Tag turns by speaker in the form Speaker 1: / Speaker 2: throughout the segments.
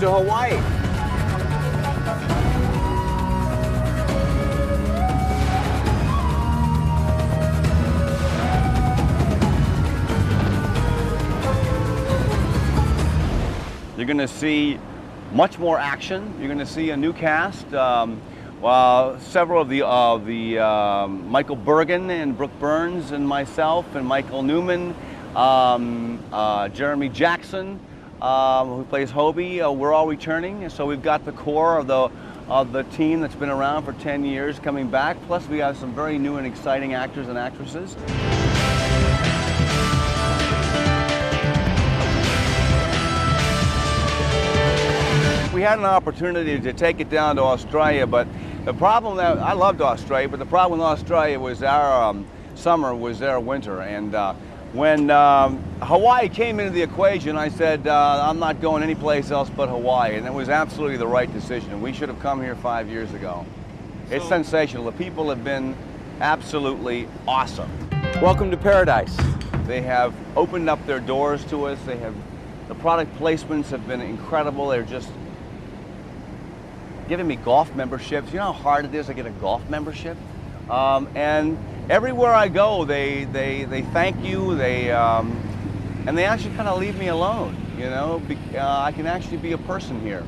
Speaker 1: to Hawaii. You're going to see much more action. You're going to see a new cast. Several of the Michael Bergen and Brooke Burns and myself and Michael Newman, Jeremy Jackson, who plays Hobie. We're all returning, so we've got the core of the team that's been around for 10 years coming back. Plus, we have some very new and exciting actors and actresses. We had an opportunity to take it down to Australia, but the problem that I loved Australia, but the problem with Australia was our summer was their winter. And when Hawaii came into the equation, I said, I'm not going anyplace else but Hawaii. And it was absolutely the right decision. We should have come here 5 years ago. It's sensational. The people have been absolutely awesome.
Speaker 2: Welcome to paradise.
Speaker 1: They have opened up their doors to us. The product placements have been incredible. They're just giving me golf memberships. You know how hard it is to get a golf membership? And everywhere I go, they thank you. And they actually kind of leave me alone. You know, I can actually be a person here.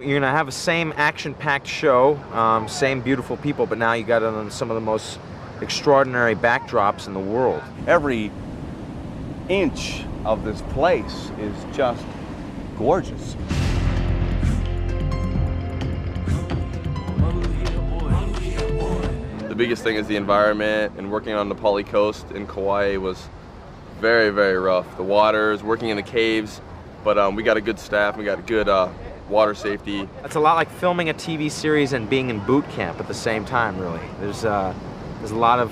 Speaker 2: You're gonna have a same action-packed show, same beautiful people, but now you got it on some of the most extraordinary backdrops in the world.
Speaker 1: Every inch of this place is just gorgeous.
Speaker 3: The biggest thing is the environment, and working on the Pali Coast in Kauai was very, very rough. The waters, working in the caves, but we got a good staff, we got good water safety.
Speaker 2: It's a lot like filming a TV series and being in boot camp at the same time, really. There's a lot of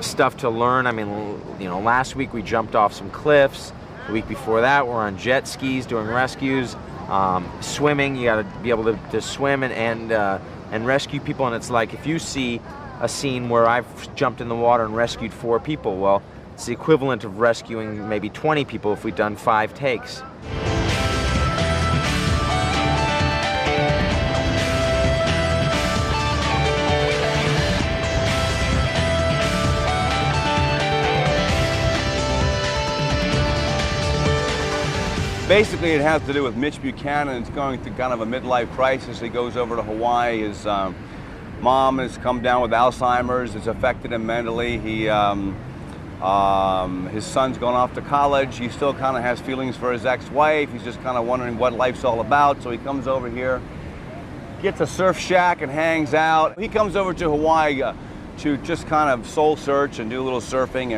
Speaker 2: stuff to learn. I mean, you know, last week we jumped off some cliffs. The week before that, we're on jet skis doing rescues. Swimming, you got to be able to swim and rescue people. And it's like if you see a scene where I've jumped in the water and rescued 4 people, well, it's the equivalent of rescuing maybe 20 people if we'd done 5 takes.
Speaker 1: Basically, it has to do with Mitch Buchanan. It's going through kind of a midlife crisis. He goes over to Hawaii. His mom has come down with Alzheimer's. It's affected him mentally. His son's gone off to college. He still kind of has feelings for his ex-wife. He's just kind of wondering what life's all about. So he comes over here, gets a surf shack and hangs out. He comes over to Hawaii to just kind of soul search and do a little surfing.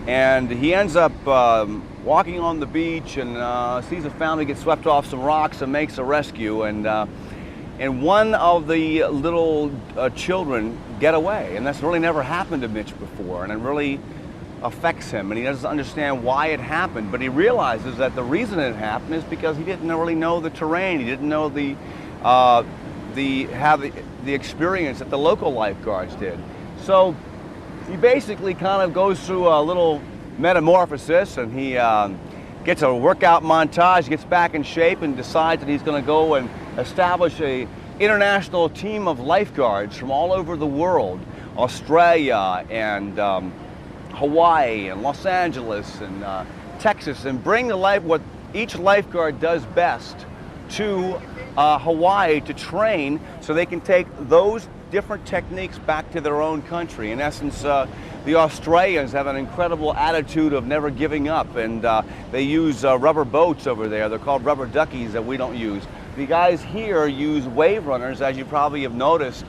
Speaker 1: And he ends up walking on the beach and sees a family get swept off some rocks and makes a rescue. And one of the little children get away. And that's really never happened to Mitch before. And it really affects him. And he doesn't understand why it happened. But he realizes that the reason it happened is because he didn't really know the terrain. He didn't know the experience that the local lifeguards did. So he basically kind of goes through a little metamorphosis, and he gets a workout montage, gets back in shape, and decides that he's going to go and establish an international team of lifeguards from all over the world, Australia and Hawaii and Los Angeles and Texas, and bring to life what each lifeguard does best to Hawaii to train so they can take those different techniques back to their own country. In essence, the Australians have an incredible attitude of never giving up, and they use rubber boats over there. They're called rubber duckies that we don't use. The guys here use wave runners, as you probably have noticed.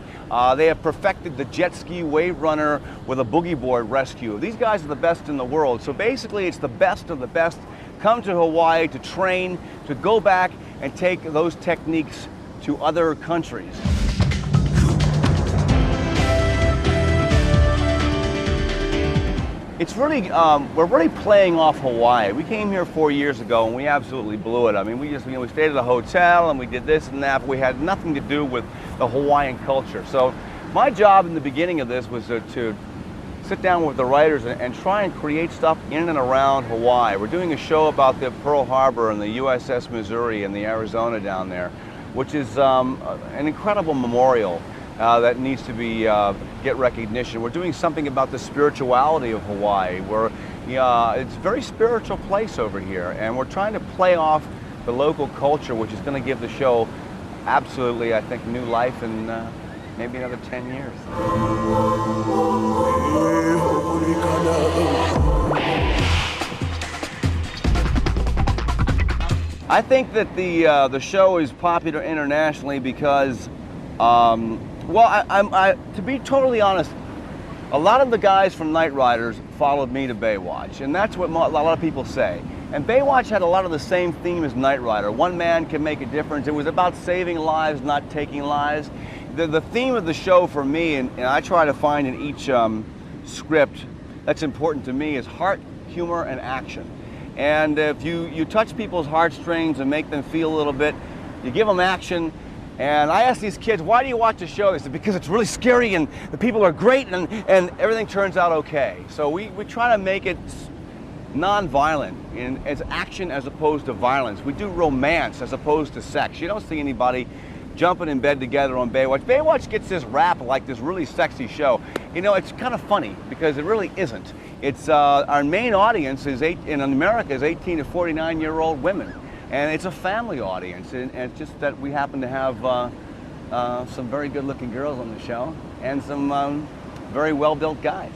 Speaker 1: They have perfected the jet ski wave runner with a boogie board rescue. These guys are the best in the world. So basically, it's the best of the best come to Hawaii to train, to go back and take those techniques to other countries. It's really, we're really playing off Hawaii. We came here 4 years ago and we absolutely blew it. I mean, we stayed at a hotel and we did this and that, but we had nothing to do with the Hawaiian culture. So My job in the beginning of this was to sit down with the writers and try and create stuff in and around Hawaii. We're doing a show about the Pearl Harbor and the USS Missouri and the Arizona down there, which is an incredible memorial that needs to be get recognition. We're doing something about the spirituality of Hawaii. It's a very spiritual place over here, and we're trying to play off the local culture, which is going to give the show absolutely, I think, new life in maybe another 10 years. I think that the show is popular internationally because, to be totally honest, a lot of the guys from Night Riders followed me to Baywatch, and that's what a lot of people say. And Baywatch had a lot of the same theme as Night Rider. One man can make a difference. It was about saving lives, not taking lives. The theme of the show for me, and I try to find in each script that's important to me, is heart, humor, and action. And if you touch people's heartstrings and make them feel a little bit, you give them action. And I ask these kids, why do you watch the show? They said, because it's really scary and the people are great and everything turns out okay. So we try to make it non-violent, as action as opposed to violence. We do romance as opposed to sex. You don't see anybody jumping in bed together on Baywatch. Baywatch gets this rap like this really sexy show. You know, it's kind of funny because it really isn't. It's our main audience in America is 18 to 49-year-old women, and it's a family audience. And it's just that we happen to have some very good-looking girls on the show and some very well-built guys.